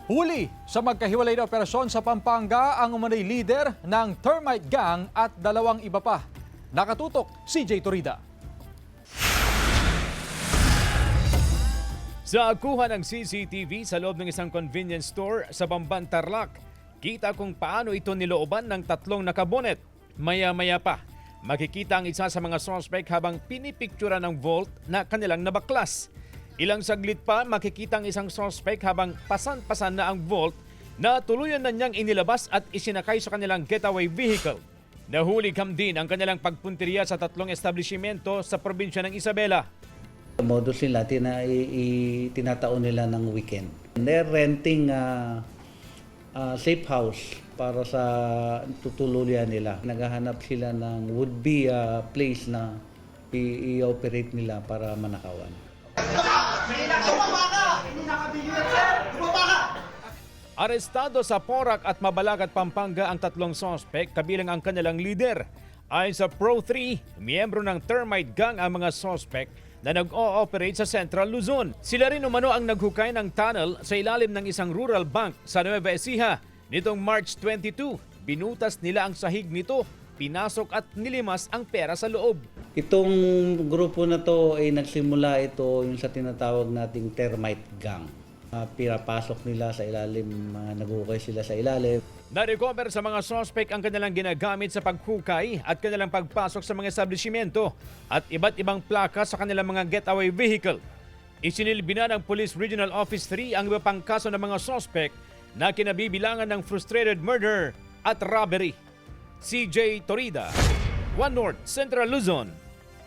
Huli sa magkahiwalay na operasyon sa Pampanga ang umano'y leader ng termite gang at dalawang iba pa. Nakatutok, CJ Torida. Sa kuha ng CCTV sa loob ng isang convenience store sa Bamban, Tarlac, kita kung paano ito nilooban ng tatlong nakabonet. Maya-maya pa, makikita ang isa sa mga suspect habang pinipictura ng vault na kanilang nabaklas. Ilang saglit pa, makikita ang isang suspect habang pasan-pasan na ang vault na tuluyan na niyang inilabas at isinakay sa kanilang getaway vehicle. Nahuli din ang kanilang pagpunteriya sa tatlong establishmento sa probinsya ng Isabela. Modus nila, tinataon nila ng weekend. They're renting a safe house para sa tutuluyan nila. Naghahanap sila ng would-be place na i-operate nila para manakawan. Arestado sa Porac at Mabalacat, Pampanga ang tatlong suspect kabilang ang kanilang leader. Ayon sa Pro3, miyembro ng termite gang ang mga suspect na nag-o-operate sa Central Luzon. Sila rin umano ang naghukay ng tunnel sa ilalim ng isang rural bank sa Nueva Ecija. Nitong March 22, binutas nila ang sahig nito, pinasok at nilimas ang pera sa loob. Itong grupo na to ay nagsimula ito yung sa tinatawag nating termite gang. Pinapasok nila sa ilalim, naghukay sila sa ilalim. Na-recover sa mga suspect ang kanilang ginagamit sa paghukay at kanilang pagpasok sa mga establishmento at iba't ibang plaka sa kanilang mga getaway vehicle. Isinilbi na ng Police Regional Office 3 ang iba pang kaso ng mga suspect na kinabibilangan ng frustrated murder at robbery. CJ Torida, One North, Central Luzon.